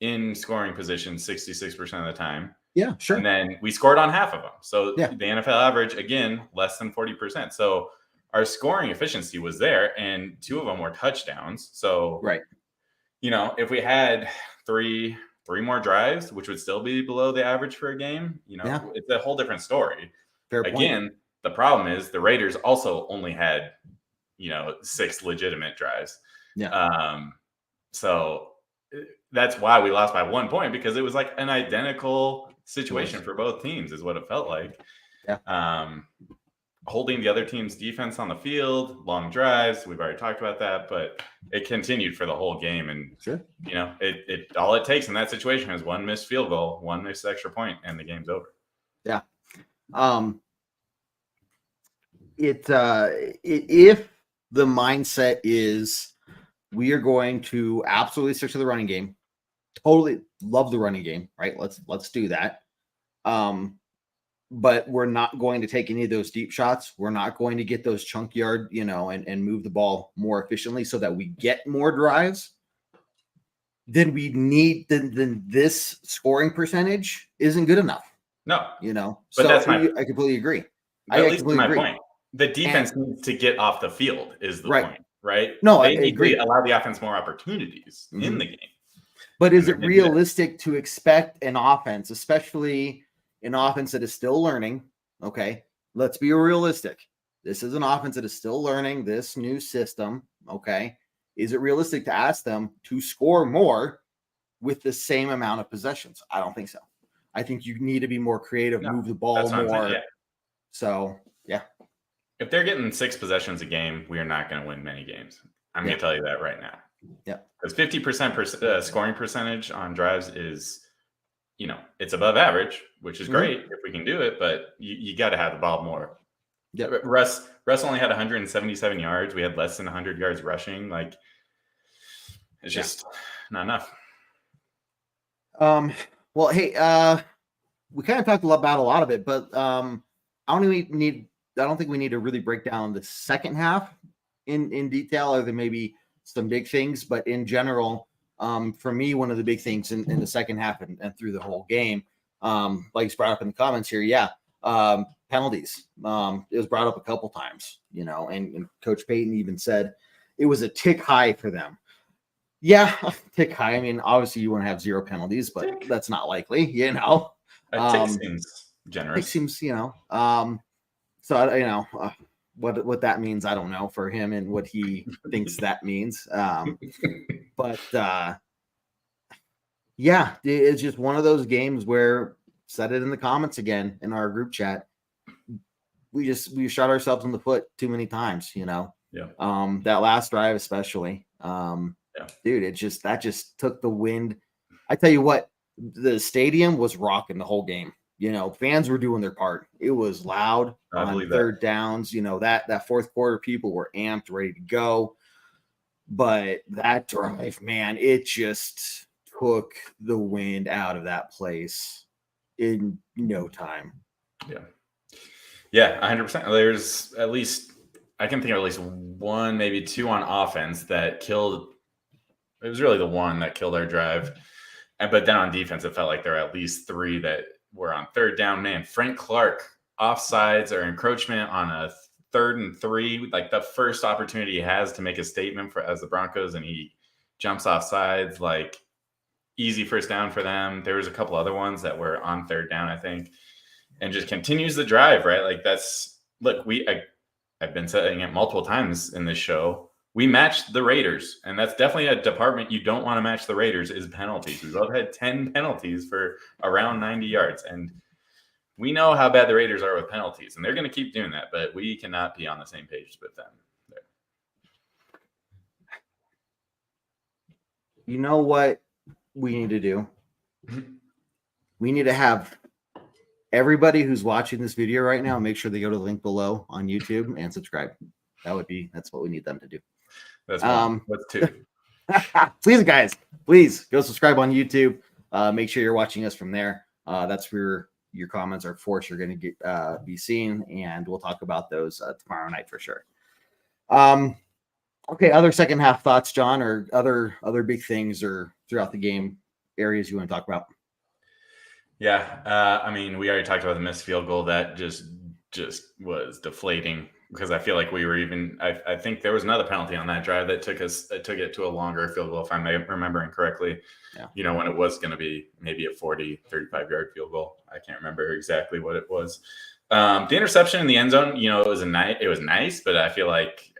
in scoring position 66% of the time. Yeah, sure. And then we scored on half of them. So the NFL average, again, less than 40%. So our scoring efficiency was there, and 2 of them were touchdowns. So, right. If we had three more drives, which would still be below the average for a game, it's a whole different story. Fair point. Again, the problem is the Raiders also only had, 6 legitimate drives. Yeah. So that's why we lost by 1 point, because it was like an identical situation for both teams is what it felt like. Yeah. Holding the other team's defense on the field, long drives. We've already talked about that, but it continued for the whole game. And, sure. It all it takes in that situation is 1 missed field goal, 1 missed extra point, and the game's over. Yeah. If the mindset is we are going to absolutely stick to the running game, totally love the running game, right? Let's do that. But we're not going to take any of those deep shots. We're not going to get those chunk yard, and move the ball more efficiently so that we get more drives. Then then this scoring percentage isn't good enough. No, But so I completely agree. At least my point. The defense needs to get off the field is the point, right? No, they I need agree. to allow the offense more opportunities in the game. But is it realistic to expect an offense, especially an offense that is still learning? Okay, let's be realistic. This is an offense that is still learning this new system. Okay, is it realistic to ask them to score more with the same amount of possessions? I don't think so. I think you need to be more creative, move the ball more. So, yeah. If they're getting 6 possessions a game, we are not going to win many games. I'm going to tell you that right now. Yeah. Because 50% scoring percentage on drives is, it's above average, which is great if we can do it, but you got to have the ball more. Yeah. Russ only had 177 yards. We had less than 100 yards rushing. Like, it's just not enough. Well, hey, we kind of talked about a lot of it, but I don't think we need to really break down the second half in detail, other than maybe some big things. But in general, for me, one of the big things in the second half and through the whole game, like it's brought up in the comments here, penalties. It was brought up a couple times, and Coach Payton even said it was a tick high for them. Yeah, tick high. I mean, obviously you want to have 0 penalties, but that's not likely, A tick seems generous. It seems, what that means, I don't know for him and what he thinks that means. But it's just one of those games where, said it in the comments again in our group chat, we shot ourselves in the foot too many times, that last drive especially. Dude, that just took the wind. I tell you what, the stadium was rocking the whole game. Fans were doing their part. It was loud on third downs. That fourth quarter, people were amped, ready to go. But that drive, man, it just took the wind out of that place in no time. Yeah, 100%. There's at least, I can think of at least 1, maybe 2 on offense that killed. It was really the one that killed our drive. But then on defense, it felt like there were at least 3 that were on third down. Man, Frank Clark, offsides or encroachment on a 3rd and 3, like the first opportunity he has to make a statement as the Broncos, and he jumps off sides, like easy first down for them. There was a couple other ones that were on third down, I think, and just continues the drive, right? Like I've been saying it multiple times in this show. we matched the Raiders, and that's definitely a department you don't want to match the Raiders is penalties. We both had 10 penalties for around 90 yards, and we know how bad the Raiders are with penalties, and they're going to keep doing that, but we cannot be on the same page with them. You know what we need to do? We need to have everybody who's watching this video right now, make sure they go to the link below on YouTube and subscribe. That's what we need them to do. That's one. That's two. Please, guys, please go subscribe on YouTube. Make sure you're watching us from there. That's where your comments are forced. You're going to be seen, and we'll talk about those tomorrow night for sure. Okay, other second half thoughts, John, or other big things or throughout the game areas you want to talk about? Yeah, I mean, we already talked about the missed field goal. That just was deflating because I feel like we were even. I think there was another penalty on that drive that took it to a longer field goal, if I'm remembering correctly. Yeah. When it was going to be maybe a 40, 35-yard field goal. I can't remember exactly what it was. The interception in the end zone, it was nice, but I feel like.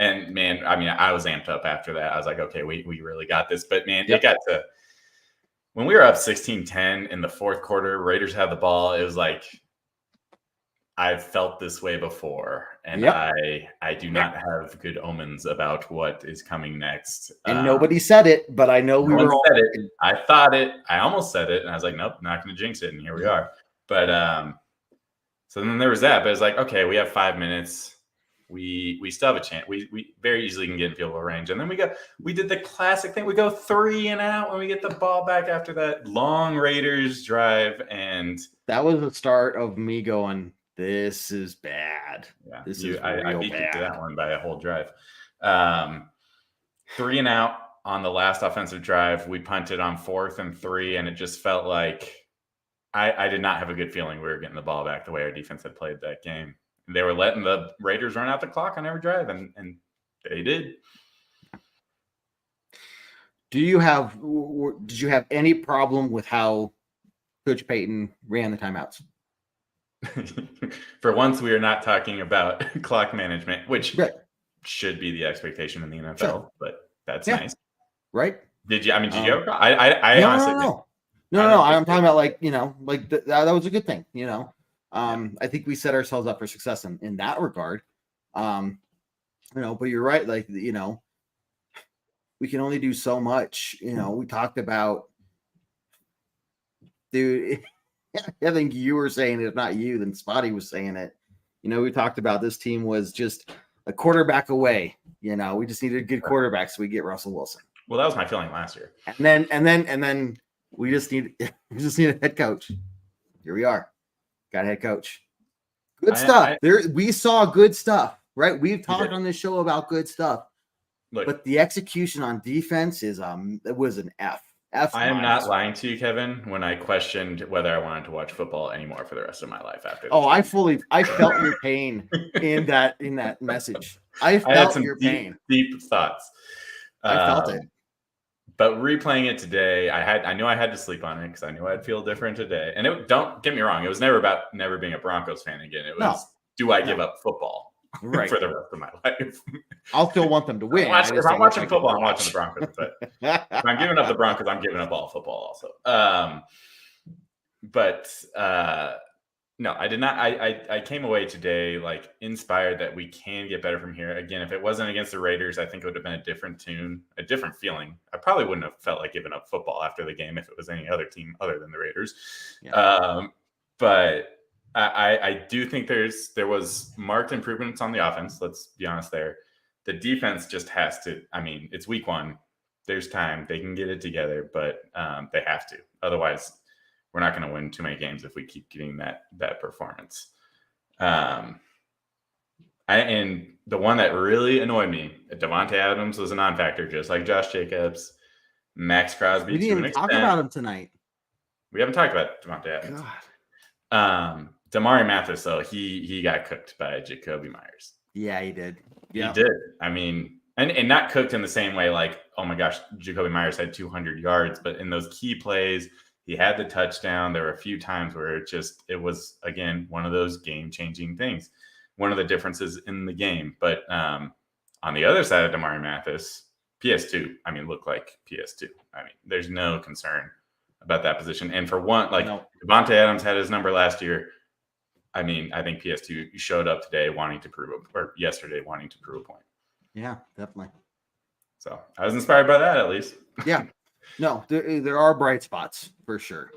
And man, I mean, I was amped up after that. I was like, okay, we really got this. But man, It got to when we were up 16-10 in the fourth quarter, Raiders had the ball. It was like, I've felt this way before. And I do not have good omens about what is coming next. And nobody said it, but I know we were all said it. I thought it. I almost said it. And I was like, nope, not going to jinx it. And here we are. But so then there was that. But it's like, okay, we have 5 minutes. We still have a chance. We very easily can get in field goal range. And then we did the classic thing. We go 3 and out when we get the ball back after that long Raiders drive. And that was the start of me going, this is bad. Yeah, I beat you to that one by a whole drive. 3 and out on the last offensive drive. We punted on 4th and 3, and it just felt like I did not have a good feeling we were getting the ball back the way our defense had played that game. They were letting the Raiders run out the clock on every drive, and they did. Did you have any problem with how Coach Payton ran the timeouts? For once, we are not talking about clock management, which should be the expectation in the NFL, but that's nice. Right? Did you? I mean, did you ever? I honestly no. I'm talking about that was a good thing, I think we set ourselves up for success in that regard. But you're right. We can only do so much. We talked about, dude, I think you were saying it, if not you, then Spotty was saying it. We talked about this team was just a quarterback away. We just needed a good quarterback so we get Russell Wilson. Well, that was my feeling last year. And then we just need a head coach. Here we are. Got a head coach. Good stuff. We saw good stuff, right? We've talked on this show about good stuff. But the execution on defense it was an F. I am not lying to you, Kevin, when I questioned whether I wanted to watch football anymore for the rest of my life after this. I felt your pain in that message. I felt some your pain. Deep thoughts. I felt it. But replaying it today, I knew I had to sleep on it because I knew I'd feel different today. And don't get me wrong, it was never about never being a Broncos fan again. It was, do I give up football for the rest of my life? I'll still want them to win. If I'm watching football, I'm watching the Broncos. But if I'm giving up the Broncos, I'm giving up all football also. No, I did not. I came away today inspired that we can get better from here. Again, if it wasn't against the Raiders, I think it would have been a different tune, a different feeling. I probably wouldn't have felt like giving up football after the game if it was any other team other than the Raiders. Yeah. But I do think there was marked improvements on the offense. Let's be honest there. The defense just has to. I mean, it's week 1. There's time. They can get it together, but they have to. Otherwise, we're not going to win too many games if we keep getting that performance. And the one that really annoyed me, Devontae Adams was a non-factor, just like Josh Jacobs, Max Crosby. We didn't even talk about him tonight. We haven't talked about Devontae Adams. Damari Mathis, though, he got cooked by Jacoby Myers. Yeah, he did. He did. I mean, and not cooked in the same way oh my gosh, Jacoby Myers had 200 yards, but in those key plays, he had the touchdown. There were a few times where it was, again, one of those game-changing things, one of the differences in the game. But On the other side of Damari Mathis, PS2, I mean, look like PS2. I mean, there's no concern about that position. And for one, like Devontae Adams had his number last year. I mean, I think PS2 showed up today yesterday wanting to prove a point. Yeah, definitely. So I was inspired by that, at least. Yeah. No, there are bright spots for sure.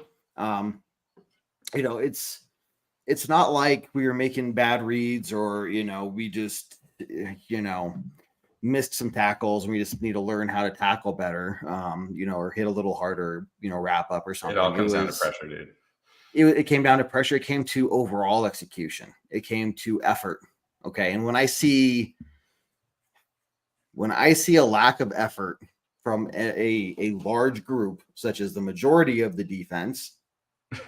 It's not like we were making bad reads or, we just, missed some tackles and we just need to learn how to tackle better, or hit a little harder, wrap up or something. It all comes down to pressure, dude. It came down to pressure. It came to overall execution. It came to effort. Okay. And when I see a lack of effort from a large group, such as the majority of the defense,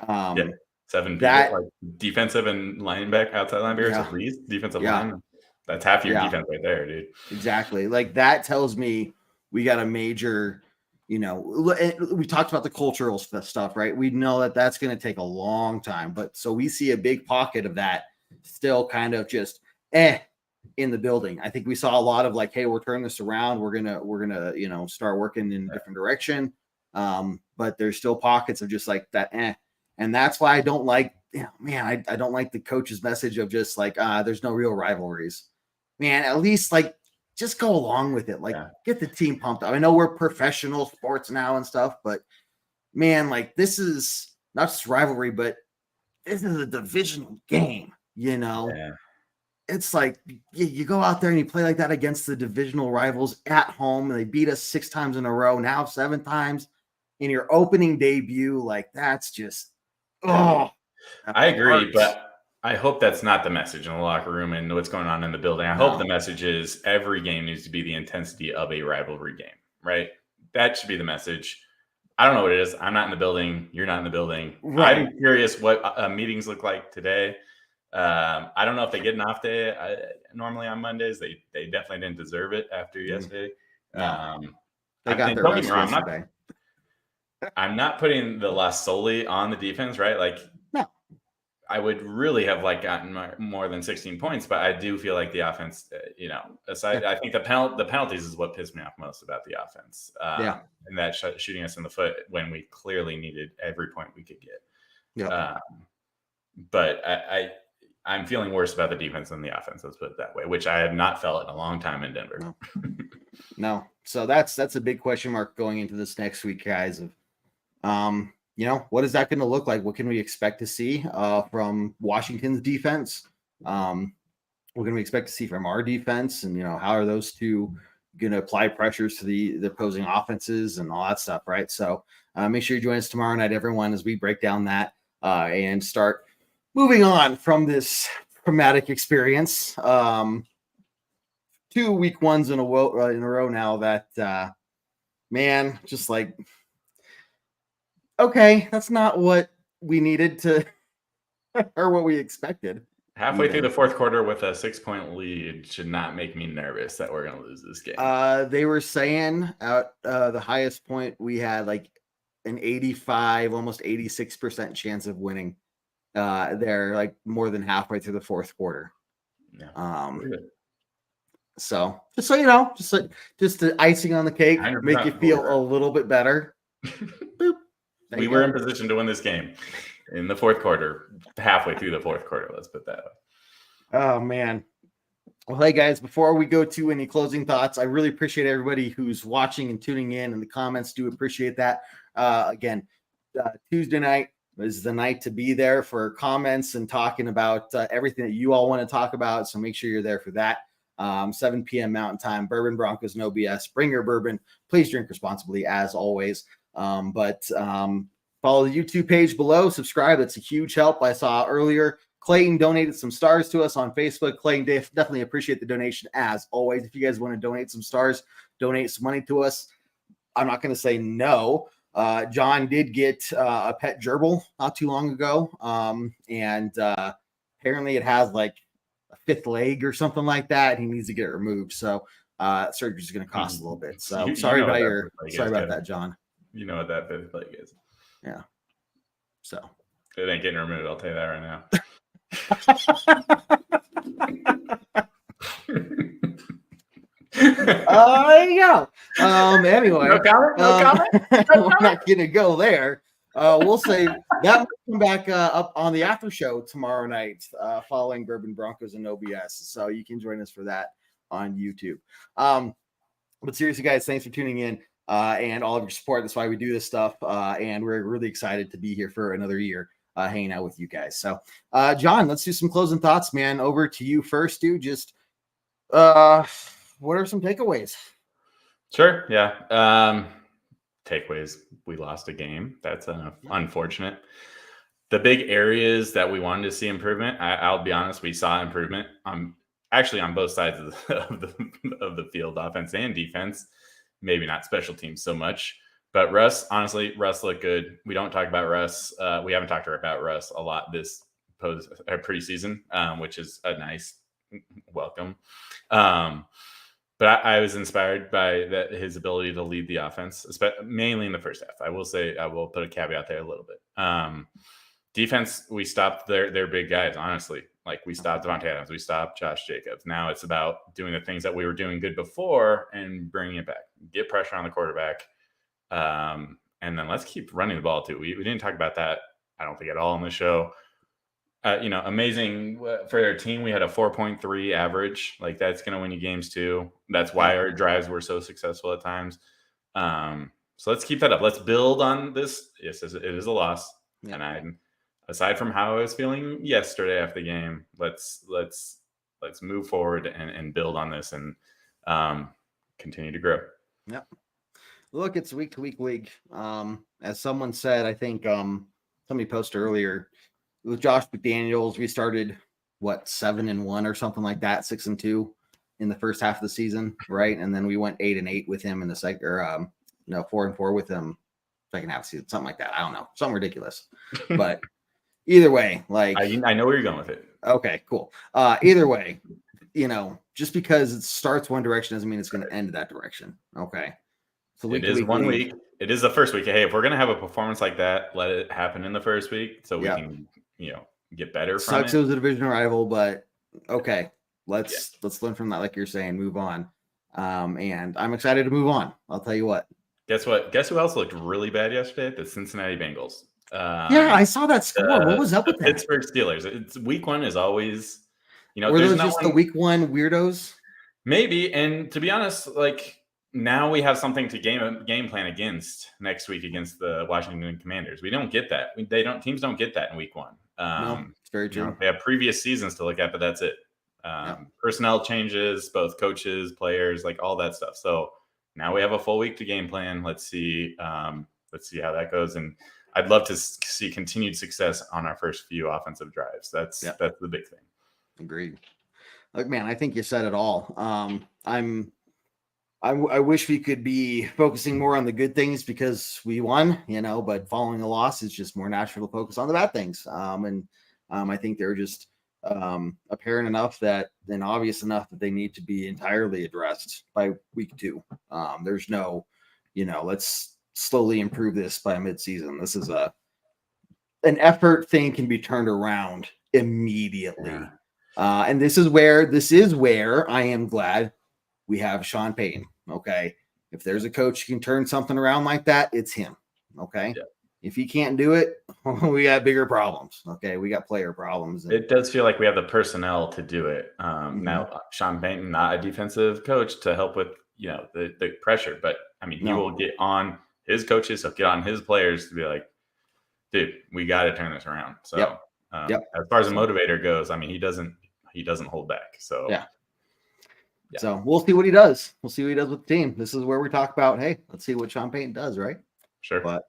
7 people, like defensive and linebacker, outside linebackers, at least defensive line. That's half your defense right there, dude. Exactly. Like that tells me we got a major, we talked about the cultural stuff, right? We know that that's going to take a long time, but so we see a big pocket of that still kind of just in the building. I think we saw a lot of like, hey, we're turning this around. We're gonna, start working in a different direction. But there's still pockets of just like that. And that's why I don't like, I don't like the coach's message of just like, there's no real rivalries, man. At least like, just go along with it. Like get the team pumped up. I know we're professional sports now and stuff, but man, like this is not just rivalry, but this is a divisional game, It's like you go out there and you play like that against the divisional rivals at home, and they beat us 6 times in a row, now 7 times in your opening debut. Like that's just, I agree, but I hope that's not the message in the locker room and what's going on in the building. I hope the message is every game needs to be the intensity of a rivalry game, right? That should be the message. I don't know what it is. I'm not in the building. You're not in the building. Right. I'm curious what meetings look like today. I don't know if they get an off day normally on Mondays. They definitely didn't deserve it after yesterday. They got their rest yesterday. I'm not putting the loss solely on the defense, right? Like, no, I would really have gotten more than 16 points, but I do feel like the offense, aside, I think the penalties is what pissed me off most about the offense. And that shooting us in the foot when we clearly needed every point we could get. Yeah. But I'm feeling worse about the defense than the offense. Let's put it that way, which I have not felt in a long time in Denver. No. So that's a big question mark going into this next week, guys. Of, what is that going to look like? What can we expect to see from Washington's defense? What can we expect to see from our defense? And, how are those two going to apply pressures to the opposing offenses and all that stuff, right? So make sure you join us tomorrow night, everyone, as we break down that and start moving on from this traumatic experience. 2 week ones in a row now that, man, just like, okay, that's not what we needed to or what we expected. Halfway through the fourth quarter with a 6-point lead should not make me nervous that we're going to lose this game. They were saying at the highest point we had like an 85, almost 86% chance of winning. They're like more than halfway through the fourth quarter. Yeah. So just so you know, just the icing on the cake, make you feel a little bit better. Boop. We were in position to win this game in the fourth quarter, halfway through the fourth quarter. Let's put that way. Oh, man. Well, hey, guys, before we go to any closing thoughts, I really appreciate everybody who's watching and tuning in, and the comments do appreciate that. Again, Tuesday night is the night to be there for comments and talking about everything that you all want to talk about. So make sure you're there for that. 7 p.m. Mountain Time, Bourbon Broncos, no BS. Bring your bourbon. Please drink responsibly, as always. But follow the YouTube page below. Subscribe. That's a huge help. I saw earlier Clayton donated some stars to us on Facebook. Clayton, Dave, definitely appreciate the donation, as always. If you guys want to donate some stars, donate some money to us, I'm not going to say no. John did get a pet gerbil not too long ago. And apparently it has like a 5th leg or something like that. He needs to get it removed. So surgery is going to cost a little bit. So sorry about that, John. You know what that 5th leg is. Yeah. So it ain't getting removed. I'll tell you that right now. There you go. Anyway, No comment. No comment. we're not gonna go there. We'll say that will come back up on the after show tomorrow night, following Bourbon Broncos and OBS. So you can join us for that on YouTube. But seriously, guys, thanks for tuning in and all of your support. That's why we do this stuff, and we're really excited to be here for another year, hanging out with you guys. So, John, let's do some closing thoughts, man. Over to you first, dude. Just what are some takeaways? Sure. Yeah. Takeaways. We lost a game. That's unfortunate. The big areas that we wanted to see improvement, I'll be honest, we saw improvement. Actually on both sides of the field, offense and defense. Maybe not special teams so much. But Russ looked good. We don't talk about Russ. We haven't talked about Russ a lot this preseason, which is a nice welcome. But I was inspired by his ability to lead the offense, mainly in the first half. I will say, I will put a caveat there a little bit. Defense, we stopped their big guys, honestly. Like we stopped Devontae Adams, we stopped Josh Jacobs. Now it's about doing the things that we were doing good before and bringing it back. Get pressure on the quarterback. And then let's keep running the ball too. We didn't talk about that, I don't think, at all on the show. Amazing for their team. We had a 4.3 average. Like that's going to win you games too. That's why our drives were so successful at times. So let's keep that up. Let's build on this. Yes, it is a loss. Yeah. And aside from how I was feeling yesterday after the game, let's move forward and build on this and continue to grow. Yep. Look, it's week to week league. As someone said, I think somebody posted earlier, with Josh McDaniels, we started 7-1 or something like that, 6-2 in the first half of the season, right? And then we went 8-8 with him in the second, or 4-4 with him second half of the season, something like that. I don't know, something ridiculous. But either way, like I know where you're going with it. Okay, cool. Either way, just because it starts one direction doesn't mean it's going to end that direction. Okay. So it is 1 week. It is the first week. Hey, if we're going to have a performance like that, let it happen in the first week so we can, get better from Sucks it was a division rival, but okay. Let's learn from that, like you're saying, move on. And I'm excited to move on. I'll tell you what. Guess what? Guess who else looked really bad yesterday? The Cincinnati Bengals. Yeah, I saw that score. What was up with that? Pittsburgh Steelers. It's week one is always, were those just the week one weirdos? Maybe. And to be honest, like now we have something to game plan against next week against the Washington Commanders. We don't get that. Teams don't get that in week one. No, it's very true. They have previous seasons to look at, but that's it. Personnel changes, both coaches, players, like all that stuff. So now we have a full week to game plan. Let's see how that goes. And I'd love to see continued success on our first few offensive drives. That's the big thing. Agreed. Look, man, I think you said it all. I wish we could be focusing more on the good things because we won, but following a loss is just more natural to focus on the bad things. I think they're just apparent enough and obvious enough that they need to be entirely addressed by week 2. There's no, let's slowly improve this by midseason. This is an effort thing can be turned around immediately. Yeah. And this is where I am glad we have Sean Payton. Okay. If there's a coach who can turn something around like that, it's him. Okay. Yeah. If he can't do it, we got bigger problems. Okay. We got player problems. It does feel like we have the personnel to do it. Now, Sean Payton, not a defensive coach to help with, the pressure, but he will get on his coaches. He'll get on his players to be like, dude, we got to turn this around. So as far as a motivator goes, he doesn't hold back. So yeah. So we'll see what he does. We'll see what he does with the team. This is where we talk about, hey, let's see what Sean Payton does, right? Sure. But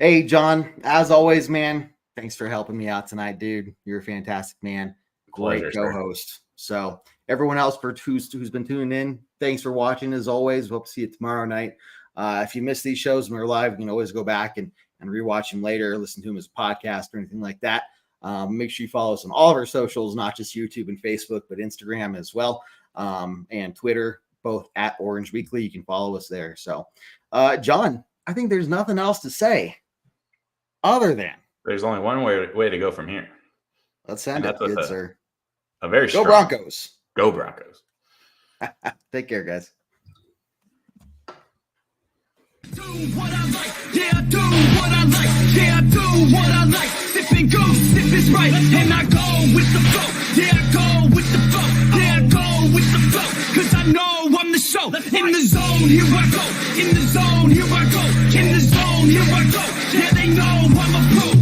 hey, John, as always, man, thanks for helping me out tonight, dude. You're a fantastic man. Great co-host. So everyone else who's been tuning in, thanks for watching as always. Hope to see you tomorrow night. If you miss these shows when we're live, you can always go back and rewatch them later, listen to them as a podcast or anything like that. Make sure you follow us on all of our socials, not just YouTube and Facebook, but Instagram as well. And Twitter, both at Orange Weekly. You can follow us there. So, John, I think there's nothing else to say other than there's only one way to go from here. Let's end it, good sir. A very Go Broncos. Go Broncos. Take care, guys. what I like. Yeah, I do what I like. Yeah, I do what I like. Sipping goose, if it's right, and I go with the flow. Yeah, I go with the flow. Yeah, I go with the flow. Cause I know I'm the show. In the zone, here I go. In the zone, here I go. In the zone, here I go. Yeah, they know I'm a pro.